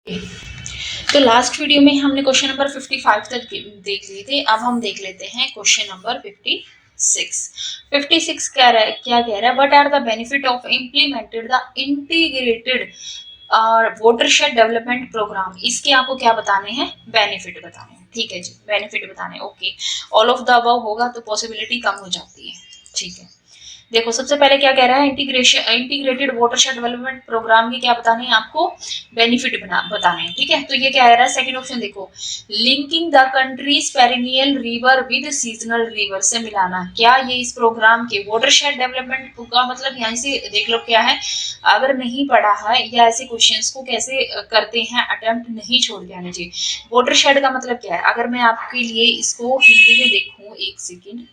तो last video में हमने क्वेश्चन नंबर 55 तक देख लिए थे। अब हम देख लेते हैं क्वेश्चन नंबर 56। 56 क्या कह रहा है, what are the benefit of implemented the integrated watershed development programme. इसके आपको क्या बताने हैं, बेनिफिट बताने हैं। ठीक है जी, बेनिफिट बताने। Okay, all of the above होगा तो पॉसिबिलिटी कम हो जाती है। ठीक है, देखो सबसे पहले क्या कह रहा है, इंटीग्रेटेड वाटरशेड डेवलपमेंट प्रोग्राम के क्या बताने हैं आपको, बेनिफिट बताने हैं। ठीक है, तो ये क्या कह रहा है, सेकंड ऑप्शन देखो, linking the countries perennial river with seasonal river से मिलाना। क्या ये इस प्रोग्राम के वाटरशेड डेवलपमेंट का मतलब, यहाँ से देख लो क्या है, अगर नहीं पढ़ा है या ऐसे क्वेश्चंस को कैसे करते हैं अटेम्प्ट नहीं छोड़ के आने चाहिए। वाटरशेड का मतलब क्या है, अगर मैं आपके लिए इसको हिंदी में देखूं, एक सेकेंड।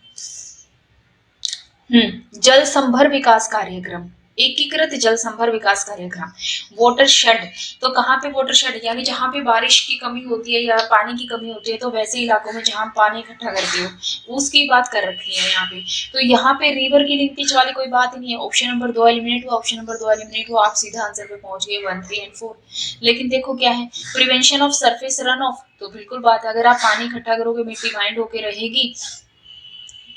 जल संभर विकास कार्यक्रम, एकीकृत जल संभर विकास कार्यक्रम, वाटरशेड। तो कहाँ पे वाटरशेड, यानी जहाँ पे बारिश की कमी होती है या पानी की कमी होती है, तो वैसे इलाकों में जहाँ पानी इकट्ठा करते हो उसकी बात कर रखी है यहाँ पे। तो यहाँ पे रिवर की लिंकेज वाली कोई बात ही नहीं है। ऑप्शन नंबर 2 एलिमिनेट हुआ, ऑप्शन नंबर 2 एलिमिनेट हुआ, आप सीधा आंसर पे पहुंच गए 1, 3 एंड 4। लेकिन देखो क्या है, prevention of surface run of, तो बिल्कुल बात है, अगर आप पानी इकट्ठा करोगे मिट्टी बाइंड होकर रहेगी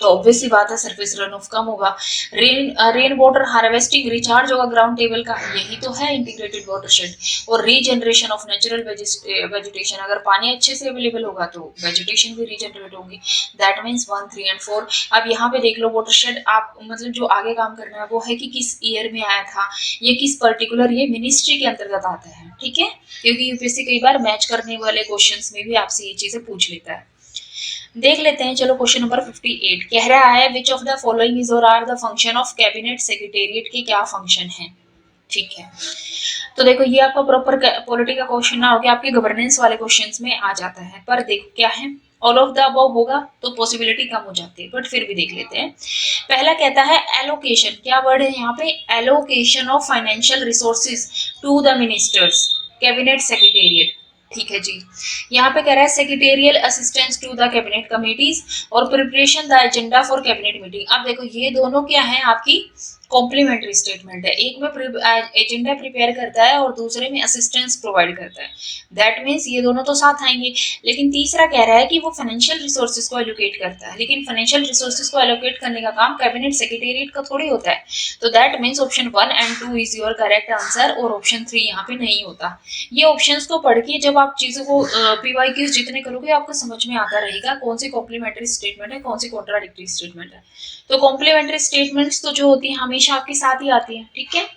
तो ऑब्वियस सी बात है सर्फेस रन ऑफ कम होगा। रेन वाटर हार्वेस्टिंग, रिचार्ज होगा ग्राउंड टेबल का, यही तो है इंटीग्रेटेड वाटरशेड। और रीजनरेशन ऑफ नेचुरल वेजिटेशन, अगर पानी अच्छे से अवेलेबल होगा तो वेजिटेशन भी रीजनरेट होगी। That means 1, 3 and 4। अब यहाँ पे देख लो वाटरशेड, आप मतलब जो आगे काम करना है वो है कि किस ईयर में आया था, ये किस पर्टिकुलर ये मिनिस्ट्री के अंतर्गत आता है। ठीक है, क्योंकि यूपीएससी कई बार मैच करने वाले क्वेश्चंस में भी आपसे ये चीजें पूछ लेता है। देख लेते हैं, चलो क्वेश्चन नंबर 58 कह रहा है, which of the following is और are the function of cabinet secretariat के क्या फंक्शन है। ठीक है, तो देखो ये आपका प्रॉपर पॉलिटी का क्वेश्चन ना होगा, आपके गवर्नेंस वाले क्वेश्चंस में आ जाता है। पर देखो क्या है, ऑल ऑफ द अबव होगा तो पॉसिबिलिटी कम हो जाती है, बट फिर भी देख लेते हैं। पहला कहता है एलोकेशन, क्या वर्ड है यहाँ पे, allocation of financial resources to the ministers, cabinet secretariat. ठीक है जी, यहाँ पे कह रहा है secretarial assistance to the cabinet committees और preparation the agenda for cabinet meeting. अब देखो ये दोनों क्या है, आपकी कॉम्प्लीमेंट्री स्टेटमेंट है। एक में एजेंडा प्रिपेयर करता है और दूसरे में असिस्टेंस प्रोवाइड करता है। दैट मीन्स ये दोनों तो साथ आएंगे। लेकिन तीसरा कह रहा है कि वो फाइनेंशियल रिसोर्सेज को एलोकेट करता है, लेकिन फाइनेंशियल रिसोर्सेज को एलोकेट करने का काम कैबिनेट सेक्रेटेरिएट का थोड़ी होता है। तो that means option 1 and 2 is your correct answer, और ऑप्शन 3 यहाँ पे नहीं होता। ये ऑप्शंस को पढ़ के जब आप चीजों को पीवाईक्यूज जितने करोगे आपको समझ में आता रहेगा कौन सी कॉम्प्लीमेंट्री स्टेटमेंट है, कौन सी कॉन्ट्राडिक्टरी स्टेटमेंट है। तो कॉम्प्लीमेंट्री स्टेटमेंट्स तो जो होती है हमेशा आपके साथ ही आती है। ठीक है,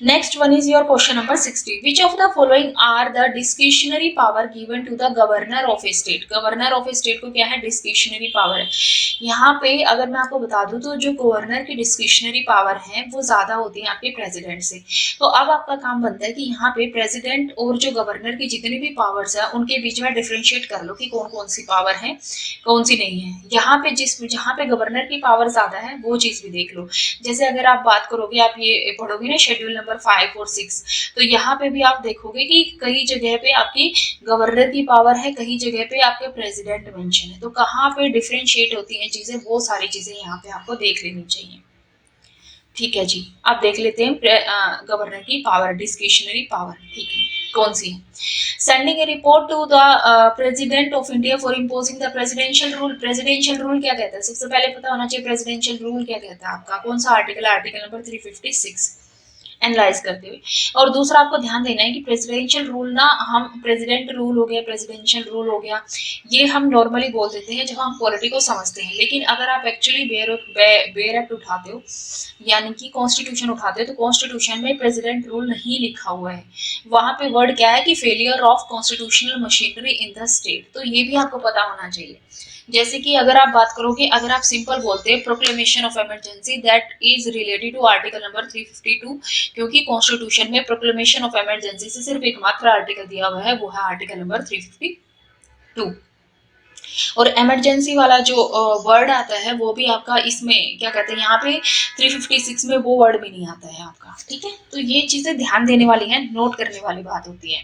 next one is your question number 60, which of the following are the discretionary power given to the governor of a state। governor of a state को क्या है, discretionary power है। यहाँ पे अगर मैं आपको बता दूं तो जो गवर्नर की डिस्क्रिशनरी पावर है वो ज्यादा होती है आपके प्रेसिडेंट से। तो अब आपका काम बनता है कि यहाँ पे प्रेसिडेंट और जो गवर्नर की जितनी भी पावर्स है उनके बीच में डिफरेंशिएट कर लो कि कौन कौन सी पावर है कौन सी नहीं है। यहाँ पे जहाँ पे गवर्नर की पावर ज्यादा है वो चीज भी देख लो। जैसे अगर आप बात करोगे, आप ये पढ़ोगे ना शेड्यूल नंबर 5 और 6, तो यहाँ पे भी आप देखोगे कि कई जगह पे आपकी गवर्नर की पावर है, कई जगह पे आपके प्रेसिडेंट मेंशन है। तो कहाँ पे डिफरेंशिएट होती हैं चीजें, वो सारी चीजें यहाँ पे आपको देख लेनी चाहिए। ठीक है जी, अब देख लेते हैं गवर्नर की पावर, डिस्क्रिशनरी पावर। ठीक है, कौन सी है, sending a report to the president of India for imposing the presidential rule. Presidential rule क्या कहता है, सबसे पहले पता होना चाहिए प्रेसिडेंशियल रूल क्या कहता है आपका, कौन सा आर्टिकल, आर्टिकल नंबर 356 एनालाइज करते हुए। और दूसरा आपको ध्यान देना है कि प्रेसिडेंशियल रूल ना, हम प्रेसिडेंट रूल हो गया, प्रेसिडेंशियल रूल हो गया, ये हम नॉर्मली बोल देते हैं जब हम पॉलिटी को समझते हैं। लेकिन अगर आप एक्चुअली बेयर एक्ट उठाते हो यानी कि कॉन्स्टिट्यूशन उठाते हो तो कॉन्स्टिट्यूशन में प्रेसिडेंट रूल नहीं लिखा हुआ है। वहां पे वर्ड क्या है कि failure of constitutional machinery in the state. तो ये भी आपको पता होना चाहिए। जैसे कि अगर आप बात करोगे, अगर आप सिंपल बोलते हैं proclamation of emergency, that is related to article number 352, क्योंकि कॉन्स्टिट्यूशन में प्रोक्लेमेशन ऑफ इमरजेंसी से सिर्फ एक मात्र आर्टिकल दिया हुआ है, वो है आर्टिकल नंबर 352। और इमरजेंसी वाला जो वर्ड आता है वो भी आपका इसमें क्या कहते हैं, यहाँ पे 356 में वो वर्ड भी नहीं आता है आपका, ठीक है। तो ये चीजें ध्यान देने वाली हैं, नोट करने वाली बात होती है।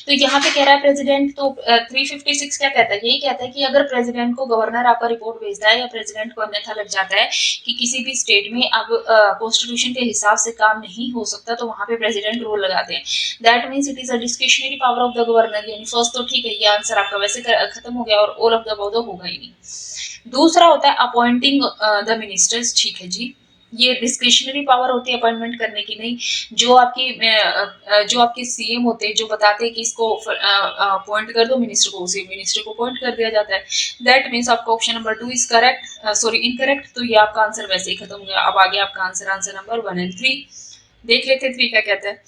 तो यहाँ पे कह रहा है प्रेसिडेंट, तो 356 क्या कहता है, यही कहता है कि अगर प्रेसिडेंट को गवर्नर आपका रिपोर्ट भेजता है या प्रेसिडेंट को अन्यथा लग जाता है कि किसी भी स्टेट में अब कॉन्स्टिट्यूशन के हिसाब से काम नहीं हो सकता, तो वहां पे प्रेसिडेंट रूल लगाते हैं। That means it is a discretionary power of the governor, यानी फर्स्ट तो ठीक है, ये आंसर आपका वैसे खत्म हो गया, और ऑल ऑफ द अबव तो होगा ही नहीं। दूसरा होता है अपॉइंटिंग द मिनिस्टर्स, ठीक है जी, ये डिस्क्रिशनरी पावर होती है अपॉइंटमेंट करने की, नहीं जो आपके सीएम होते हैं जो बताते हैं कि इसको अपॉइंट कर दो मिनिस्टर को, उसी मिनिस्टर को अपॉइंट कर दिया जाता है। दैट मीन्स आपका option number 2 is correct, sorry incorrect, तो ये आपका आंसर वैसे ही खत्म हो गया। अब आगे आपका आंसर, आंसर नंबर 1 एंड 3 देख लेते हैं। 3 क्या कहता है,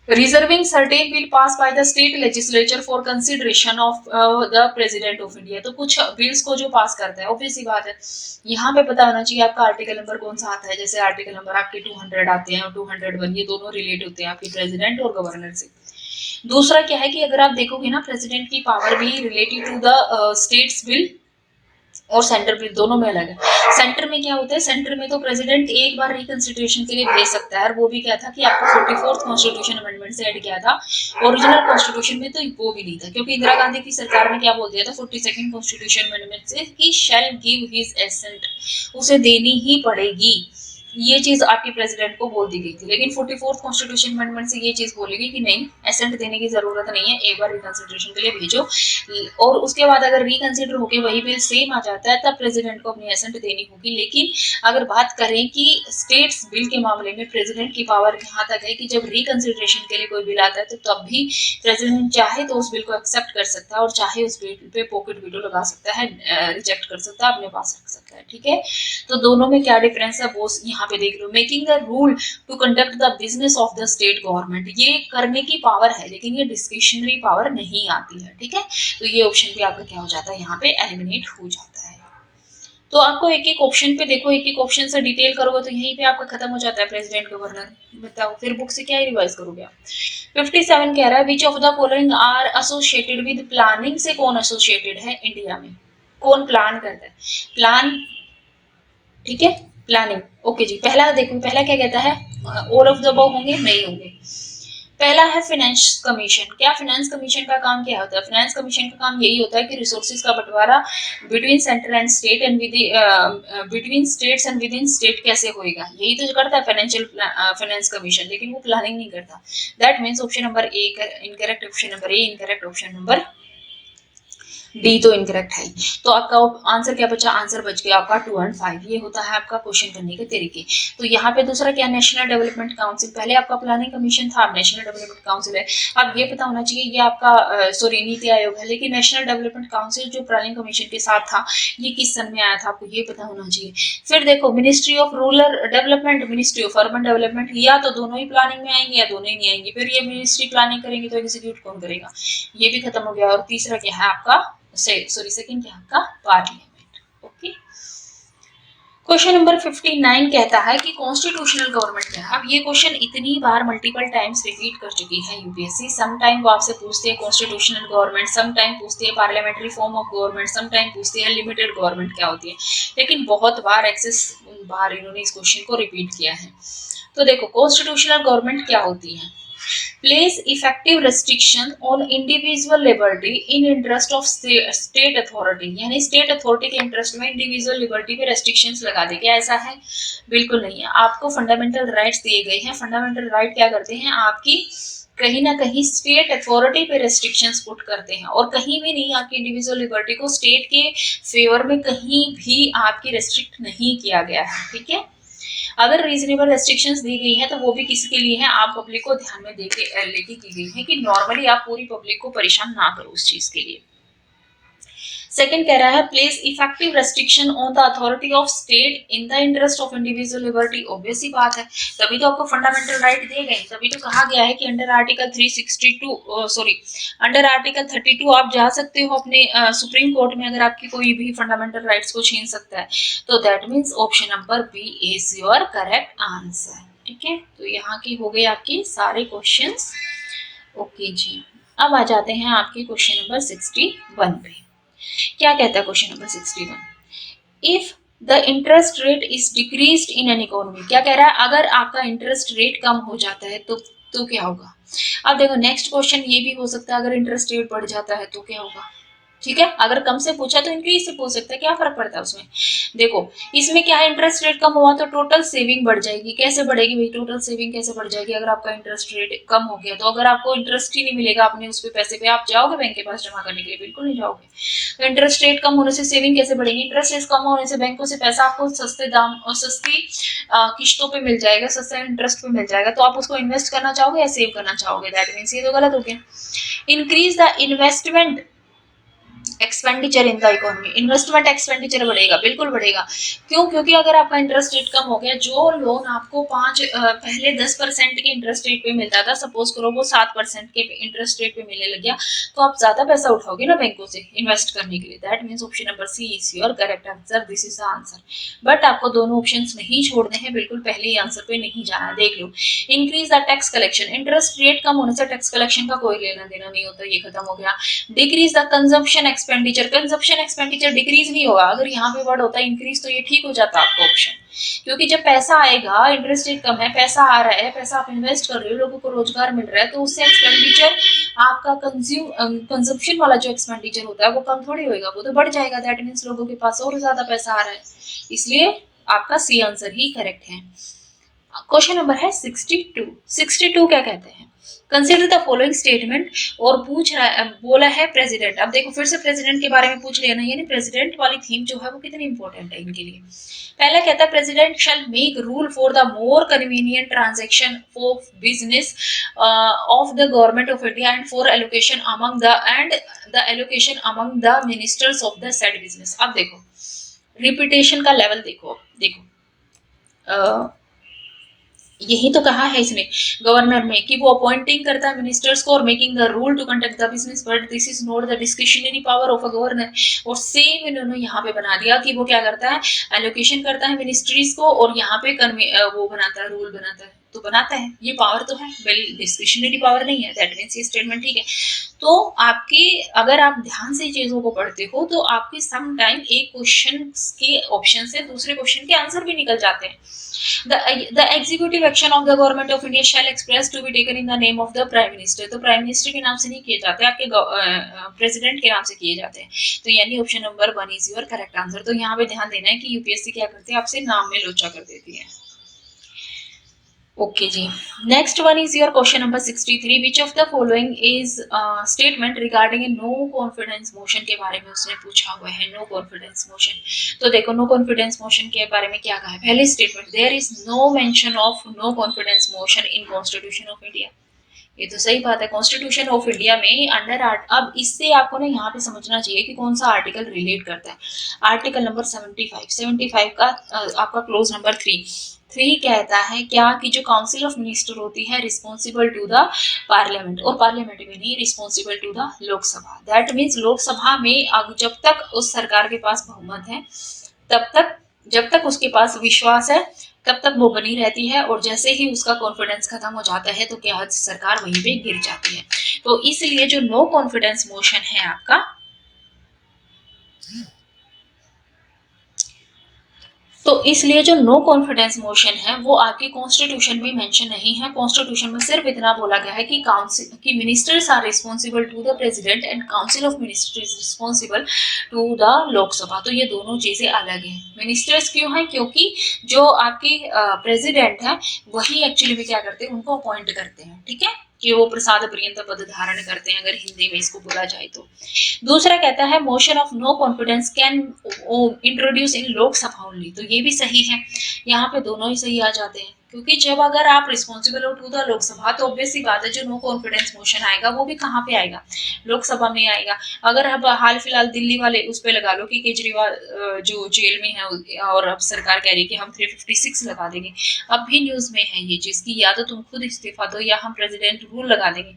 reserving certain bill pass by the state legislature for consideration of the president of India. तो कुछ बिल्स को जो पास करता है, ऑब्वियस सी बात है यहाँ पे पता होना चाहिए आपका आर्टिकल नंबर कौन सा आता है। जैसे आर्टिकल नंबर आपके 200 आते हैं और 201, ये दोनों रिलेट होते हैं आपके प्रेसिडेंट और गवर्नर से। दूसरा क्या है कि अगर आप देखोगे ना, प्रेसिडेंट की पावर भी related to the states bill और सेंटर बिल, दोनों में अलग है। सेंटर में क्या होता है, सेंटर में तो प्रेसिडेंट एक बार रिकंसिडरेशन के लिए भेज सकता है, और वो भी क्या था कि आपको 44th कॉन्स्टिट्यूशन अमेंडमेंट से ऐड किया था। ओरिजिनल कॉन्स्टिट्यूशन में तो वो भी नहीं था, क्योंकि इंदिरा गांधी की सरकार ने क्या बोल दिया था 42nd कॉन्स्टिट्यूशन अमेंडमेंट से कि शैल गिव हिज एसेंट, उसे देनी ही पड़ेगी। ये चीज आपके प्रेसिडेंट को बोल दी गई थी, लेकिन 44th कॉन्स्टिट्यूशन अमेंडमेंट से ये चीज बोली गई कि नहीं, एसेंट देने की जरूरत नहीं है, एक बार रिकंसिडरेशन के लिए भेजो, और उसके बाद अगर रिकंसिडर होकर वही बिल सेम आ जाता है तब प्रेसिडेंट को अपनी एसेंट देनी होगी। लेकिन अगर बात करें कि स्टेट्स बिल के मामले में प्रेसिडेंट की पावर यहाँ तक है कि जब रिकंसिडरेशन के लिए कोई बिल आता है तो तब भी प्रेसिडेंट चाहे तो उस बिल को एक्सेप्ट कर सकता है, और चाहे उस बिल पे पॉकेट वीटो लगा सकता है, रिजेक्ट कर सकता है, अपने पास रख सकता है, ठीक है। तो दोनों में क्या डिफरेंस है वो यहाँ पे देख लो। Making the rule to conduct the business of the state government, ये करने की पावर है लेकिन ये डिस्क्रिशनरी पावर नहीं आती है, ठीक है। तो ये ऑप्शन भी आपका क्या हो जाता है, यहाँ पे एलिमिनेट हो जाता है। तो आपको एक एक ऑप्शन पे देखो, एक एक ऑप्शन से डिटेल करोगे तो यहीं पे आपका खत्म हो जाता है प्रेसिडेंट गवर्नर। बताओ फिर बुक से क्या ही रिवाइज करोगे आप। 57 कह रहा है which of the following are associated with planning, से कौन एसोसिएटेड है इंडिया में, कौन प्लान करता है, प्लान, ठीक है, प्लानिंग। ओके जी, पहला देखो, पहला क्या कहता है, ऑल ऑफ द अबव होंगे, नहीं होंगे। पहला है फाइनेंस कमीशन। क्या फाइनेंस कमीशन का काम क्या होता है, फाइनेंस कमीशन का काम यही होता है कि रिसोर्सेज का बंटवारा between centre and state and between states and with in state कैसे होएगा, यही तो करता है फाइनेंशियल फाइनेंस कमीशन, लेकिन वो प्लानिंग नहीं करता। That means option number A incorrect, option number A incorrect, option number D तो इनकरेक्ट है। तो आपका आंसर क्या बचा, आंसर बच गया आपका 2 और 5। ये होता है आपका क्वेश्चन करने के तरीके। तो यहाँ पे दूसरा क्या, नेशनल डेवलपमेंट काउंसिल, पहले आपका प्लानिंग कमीशन था, अब नेशनल डेवलपमेंट काउंसिल है। अब ये पता होना चाहिए ये आपका सॉरी नीति आयोग है, लेकिन नेशनल डेवलपमेंट काउंसिल जो प्लानिंग कमीशन के साथ था ये किस सन में आया था, आपको ये पता होना चाहिए। फिर देखो ministry of rural development, ministry of urban development, या तो दोनों ही प्लानिंग में आएंगे या दोनों ही नहीं आएंगे। फिर ये मिनिस्ट्री प्लानिंग करेंगे तो एग्जीक्यूट कौन करेगा, ये भी खत्म हो गया। और तीसरा क्या है आपका, सॉरी सेकंड क्या आपका, पार्लियामेंट। ओके, क्वेश्चन नंबर 59 कहता है कि कॉन्स्टिट्यूशनल गवर्नमेंट क्या है। अब ये क्वेश्चन इतनी बार मल्टीपल टाइम्स रिपीट कर चुकी है यूपीएससी। सम टाइम वो आपसे पूछते हैं कॉन्स्टिट्यूशनल गवर्नमेंट, सम टाइम पूछते हैं parliamentary form of government, some time पूछते हैं लिमिटेड गवर्नमेंट क्या होती है, लेकिन बहुत बार एक्सेस बार इन्होंने इस क्वेश्चन को रिपीट किया है। तो देखो कॉन्स्टिट्यूशनल गवर्नमेंट क्या होती है, place effective restriction on individual liberty in interest of state authority, यानी स्टेट अथॉरिटी के इंटरेस्ट में इंडिविजुअल लिबर्टी पे रेस्ट्रिक्शंस लगा दे। क्या ऐसा है, बिल्कुल नहीं है। आपको फंडामेंटल राइट्स दिए गए हैं, फंडामेंटल राइट क्या करते हैं आपकी, कहीं ना कहीं स्टेट अथॉरिटी पे रेस्ट्रिक्शंस पुट करते हैं, और कहीं भी नहीं आपकी इंडिविजुअल लिबर्टी को स्टेट के फेवर में कहीं भी आपकी रेस्ट्रिक्ट नहीं किया गया है, ठीक है। अगर रीजनेबल रेस्ट्रिक्शंस दी गई है तो वो भी किसके लिए है, आप पब्लिक को ध्यान में लेके की गई है कि नॉर्मली आप पूरी पब्लिक को परेशान ना करो उस चीज के लिए। सेकंड कह रहा है place effective restriction on the authority of state in the interest of individual liberty. Obvious ही बात है, तभी तो आपको फंडामेंटल राइट दिए गए, तभी तो कहा गया है कि under article 362 sorry under article 32 आप जा सकते हो अपने सुप्रीम कोर्ट में अगर आपकी कोई भी फंडामेंटल राइट्स को छीन सकता है। तो that means option number B is your correct answer, ठीक है। तो यहाँ की हो गए आपके सारे क्वेश्चंस। ओके जी, अब आ जाते हैं आपके क्वेश्चन नंबर 61 पे। क्या कहता है question number 61, if the interest rate is decreased in an economy, क्या कह रहा है, अगर आपका इंटरेस्ट रेट कम हो जाता है तो क्या होगा। अब देखो नेक्स्ट क्वेश्चन ये भी हो सकता है, अगर इंटरेस्ट रेट बढ़ जाता है तो क्या होगा। ठीक है, अगर कम से पूछा तो इंक्रीज से पूछ सकता है, क्या फर्क पड़ता है उसमें। देखो इसमें क्या है, इंटरेस्ट रेट कम हुआ तो टोटल सेविंग बढ़ जाएगी। कैसे बढ़ेगी भाई, टोटल सेविंग कैसे बढ़ जाएगी, अगर आपका इंटरेस्ट रेट कम हो गया तो अगर आपको इंटरेस्ट ही नहीं मिलेगा अपने उस पे पैसे पे, आप जाओगे बैंक के पास जमा करने के लिए, बिल्कुल नहीं जाओगे। तो इंटरेस्ट रेट कम होने से सेविंग कैसे बढ़ेगी, इंटरेस्ट रेट कम होने से बैंकों से पैसा आपको सस्ते दाम और सस्ती किश्तों पे मिल जाएगा, सस्ते इंटरेस्ट पे मिल जाएगा, तो आप उसको इन्वेस्ट करना चाहोगे या सेव करना चाहोगे, दैट मीन्स ये तो गलत हो गया। Increase the investment expenditure in the economy, investment expenditure बढ़ेगा, बिल्कुल बढ़ेगा। क्यों, क्योंकि अगर आपका इंटरेस्ट रेट कम हो गया, जो लोन आपको पहले 10% के इंटरेस्ट रेट पे मिलता था, सपोज करो वो 7% के इंटरेस्ट रेट पे मिलने लग गया, तो आप ज्यादा पैसा उठाओगे ना बैंकों से इन्वेस्ट करने के लिए। That means option number C is your correct answer, this is the answer. But आपको दोनों ऑप्शन नहीं छोड़ने हैं, बिल्कुल पहले ही आंसर पे नहीं जाना है, देख लो। Increase the tax collection, interest rate कम होने से टैक्स कलेक्शन का कोई लेना देना नहीं होता, ये खत्म हो गया। Decrease the consumption expenditure, consumption expenditure decrease नहीं होगा, अगर यहाँ पे वर्ड होता है इंक्रीज तो ये ठीक हो जाता आपका ऑप्शन, क्योंकि जब पैसा आएगा, इंटरेस्ट रेट कम है, पैसा आ रहा है, पैसा आप इन्वेस्ट कर रहे हो, लोगों को रोजगार मिल रहा है, तो उससे एक्सपेंडिचर आपका कंज्यूम वाला जो एक्सपेंडिचर होता है वो कम थोड़ी होगा, वो तो बढ़ जाएगा। दैट मीन्स लोगों के पास और ज्यादा पैसा आ रहा है, इसलिए आपका सी आंसर ही करेक्ट है। क्वेश्चन नंबर है 62। 62 क्या कहते हैं, कंसिडर द फॉलोइंग स्टेटमेंट, और पूछ रहा है, बोला है प्रेसिडेंट। अब देखो फिर से प्रेसिडेंट के बारे में पूछ लिया ना, यानी प्रेसिडेंट वाली थीम जो है वो कितनी इंपॉर्टेंट है इनके लिए। पहला कहता है president shell make rule for the more convenient transaction of business of the government of India and for allocation among the ministers of the said business. अब देखो रिपीटेशन का लेवल देखो, देखो यही तो कहा है इसने गवर्नर में कि वो अपॉइंटिंग करता है मिनिस्टर्स को और making the rule to conduct the business, but this is not the discretionary power of a governor. और सेम इन्होंने यहाँ पे बना दिया कि वो क्या करता है, एलोकेशन करता है मिनिस्ट्रीज को और यहाँ पे वो बनाता है, रूल बनाता है, तो बनाता है, ये पावर तो है, डिस्क्रिशनरी पावर नहीं है। दैट मीन्स ये स्टेटमेंट ठीक है। तो आपके अगर आप ध्यान से चीजों को पढ़ते हो तो आपके सम टाइम एक क्वेश्चन के ऑप्शन से दूसरे क्वेश्चन के आंसर भी निकल जाते हैं। The executive action of the government of India shall express to be taken in the name of the prime minister। तो प्राइम मिनिस्टर के नाम से नहीं किए जाते, आपके प्रेसिडेंट के नाम से किए जाते हैं। तो यानी option number 1 is your correct answer. तो यहाँ पे ध्यान देना है कि यूपीएससी क्या करती है, आपसे नाम में लोचा कर देती है। ओके जी, next one is your question number 63। Which of the following is statement regarding a no confidence motion के बारे में उसने पूछा हुआ है, नो कॉन्फिडेंस मोशन। तो देखो नो कॉन्फिडेंस मोशन के बारे में क्या कहा है, पहले statement there is no mention of no confidence motion in constitution of India. ये तो सही बात है, कॉन्स्टिट्यूशन ऑफ इंडिया में अंडर अब इससे आपको ना यहाँ पे समझना चाहिए कि कौन सा आर्टिकल रिलेट करता है। आर्टिकल नंबर 75 का आपका क्लोज नंबर 3 कहता है क्या कि जो काउंसिल ऑफ मिनिस्टर होती है रिस्पॉन्सिबल टू द पार्लियामेंट, और पार्लियामेंट में नहीं, responsible to the Lok Sabha. That means Lok Sabha में अब जब तक उस सरकार के पास बहुमत है तब तक, जब तक उसके पास विश्वास है तब तक वो बनी रहती है, और जैसे ही उसका कॉन्फिडेंस खत्म हो जाता है तो क्या सरकार वहीं पे गिर जाती है। तो इसलिए जो नो कॉन्फिडेंस मोशन है आपका, तो इसलिए जो नो कॉन्फिडेंस मोशन है वो आपके कॉन्स्टिट्यूशन में मेंशन नहीं है। कॉन्स्टिट्यूशन में सिर्फ इतना बोला गया है कि काउंसिल की ministers are responsible to the president and council of ministers responsible to the Lok Sabha. तो ये दोनों चीजें अलग हैं। मिनिस्टर्स क्यों है, क्योंकि जो आपके प्रेसिडेंट है वही एक्चुअली में क्या करते हैं, उनको अपॉइंट करते हैं, ठीक है, कि वो प्रसाद पर्यंत पद धारण करते हैं, अगर हिंदी में इसको बोला जाए तो। दूसरा कहता है motion of no confidence can introduce in Lok Sabha only. तो ये भी सही है, यहाँ पे दोनों ही सही आ जाते हैं, क्योंकि जब अगर आप रिस्पॉन्सिबल हो टू द लोकसभा तो ऑब्वियस सी बात है जो नो कॉन्फिडेंस मोशन आएगा वो भी कहाँ पे आएगा, लोकसभा में आएगा। अगर अब हाल फिलहाल दिल्ली वाले उस पर लगा लो कि केजरीवाल जो जेल में है और अब सरकार कह रही है कि हम 356 लगा देंगे, अब भी न्यूज में है ये चीज की या तो तुम खुद इस्तीफा दो या हम प्रेसिडेंट रूल लगा देंगे।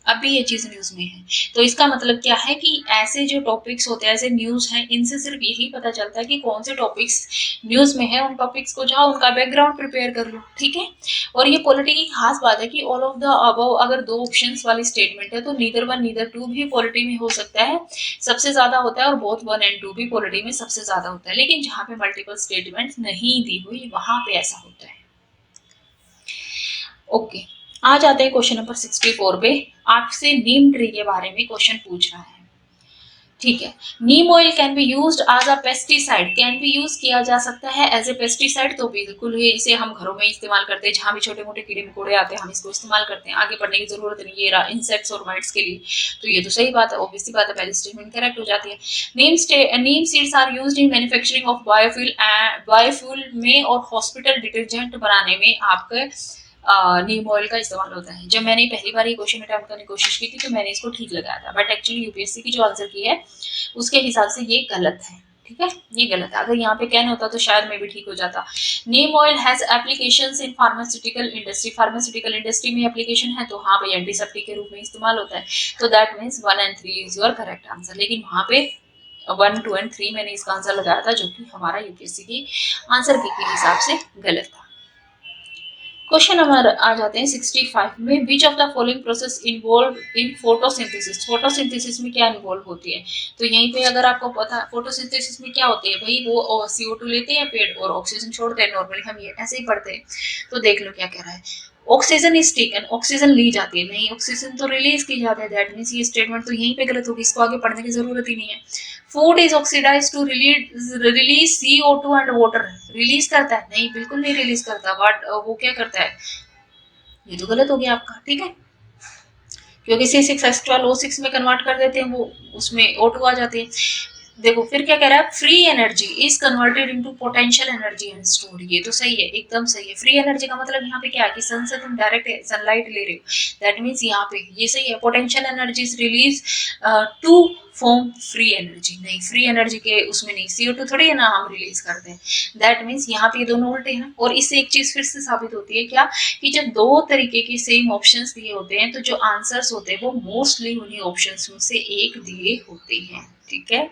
अब भी ये चीज न्यूज में है। तो इसका मतलब क्या है कि ऐसे जो टॉपिक्स होते हैं, ऐसे न्यूज हैं, इनसे सिर्फ यही पता चलता है कि कौन से टॉपिक्स न्यूज में है। उन टॉपिक्स को जाओ, उनका बैकग्राउंड प्रिपेयर कर लो, ठीक है। और ये पॉलिटी की खास बात है कि ऑल ऑफ द अबव अगर दो ऑप्शंस वाली स्टेटमेंट है तो नीदर वन नीदर टू भी पॉलिटी में हो सकता है, सबसे ज्यादा होता है, और बोथ वन एंड टू भी पॉलिटी में सबसे ज्यादा होता है। लेकिन जहां पे मल्टीपल स्टेटमेंट नहीं दी हुई वहां पे ऐसा होता है। ओके, आ जाते हैं क्वेश्चन नंबर 64 पे। आपसे नीम ट्री के बारे में क्वेश्चन पूछ रहा है, ठीक है। Neem oil can be used as a pesticide, can be use किया जा सकता है एज ए पेस्टिसाइड, तो बिल्कुल ही इसे हम घरों में इस्तेमाल करते हैं, जहां भी छोटे मोटे कीड़े मकोड़े आते हैं हम इसको इस्तेमाल करते हैं। आगे बढ़ने की जरूरत नहीं, ये रहा इंसेक्ट्स और माइट्स के लिए, तो ये तो सही बात है, ऑब्वियसली बात है, पहली स्टेटमेंट करेक्ट हो जाती है। Neem seeds are used in manufacturing of biofuel में और हॉस्पिटल डिटर्जेंट बनाने में आपके नीम ऑयल का इस्तेमाल होता है। जब मैंने पहली बार ये क्वेश्चन अटेम्प्ट करने की कोशिश की थी तो मैंने इसको ठीक लगाया था, बट एक्चुअली यूपीएससी की जो आंसर की है उसके हिसाब से ये गलत है, ठीक है, ये गलत है। अगर यहाँ पे कैन होता तो शायद में भी ठीक हो जाता। Neem oil has applications in pharmaceutical industry, pharmaceutical industry में एप्लीकेशन है, तो हाँ भाई एंटीसेप्टिक के रूप में इस्तेमाल होता है। तो that means 1 and 3 is your correct answer. लेकिन वहां पे 1, 2 and 3 मैंने इसका आंसर लगाया था, जो कि हमारा यूपीएससी की आंसर की के हिसाब से गलत था। क्वेश्चन नंबर आ जाते हैं 65 में। विच of the following process involve in photosynthesis, photosynthesis में क्या इन्वॉल्व होती है। तो यहीं पे अगर आपको पता, फोटोसिंथेसिस में क्या होती है भाई, वो CO2 लेते हैं पेड़ और ऑक्सीजन छोड़ते हैं, नॉर्मली हम ये ऐसे ही पढ़ते हैं। तो देख लो क्या कह रहा है, ऑक्सीजन इज टेकन, ऑक्सीजन ली जाती है, नहीं ऑक्सीजन तो रिलीज की जाती है, दैट मींस ये स्टेटमेंट तो यहीं पे गलत होगी, इसको आगे पढ़ने की जरूरत ही नहीं है। Food is oxidise to release CO2 and water, release करता है, नहीं बिल्कुल नहीं रिलीज करता, बट वो क्या करता है, ये तो गलत हो गया आपका, ठीक है, क्योंकि C6H12 O6 में कन्वर्ट कर देते हैं, वो उसमें O2 आ जाती है। देखो फिर क्या कह रहा है, free energy is converted into potential energy and stored, ये तो सही है, एकदम सही है। फ्री एनर्जी का मतलब यहाँ पे क्या है कि सन से तुम डायरेक्ट सनलाइट ले रहे हो, दैट मीन्स यहाँ पे ये सही है। Potential energy is release to form free energy, नहीं फ्री एनर्जी के उसमें नहीं, CO2 थोड़ी है ना हम रिलीज करते हैं, दैट मीन्स यहाँ पे ये दोनों उल्टे हैं। और इससे एक चीज फिर से साबित होती है क्या, कि जब दो तरीके के सेम ऑप्शंस दिए होते हैं तो जो आंसर्स होते हैं वो मोस्टली उन्हीं ऑप्शंस में से एक दिए होते हैं, ठीक है।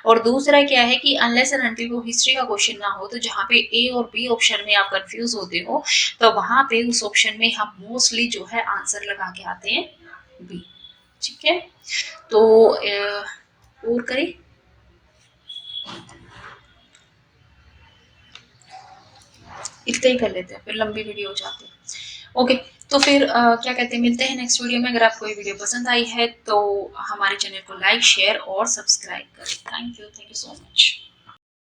और दूसरा क्या है कि अनलेस एंड अनटिल वो हिस्ट्री का क्वेश्चन ना हो, तो जहाँ पे ए और बी ऑप्शन में आप कंफ्यूज होते हो तो वहां पे उस ऑप्शन में हम मोस्टली जो है आंसर लगा के आते हैं बी, ठीक है। तो और करें, इतना ही कर लेते हैं, फिर लंबी वीडियो हो जाती है। ओके, तो फिर क्या कहते हैं, मिलते हैं नेक्स्ट वीडियो में। अगर आपको ये वीडियो पसंद आई है तो हमारे चैनल को लाइक शेयर और सब्सक्राइब करें। Thank you so much.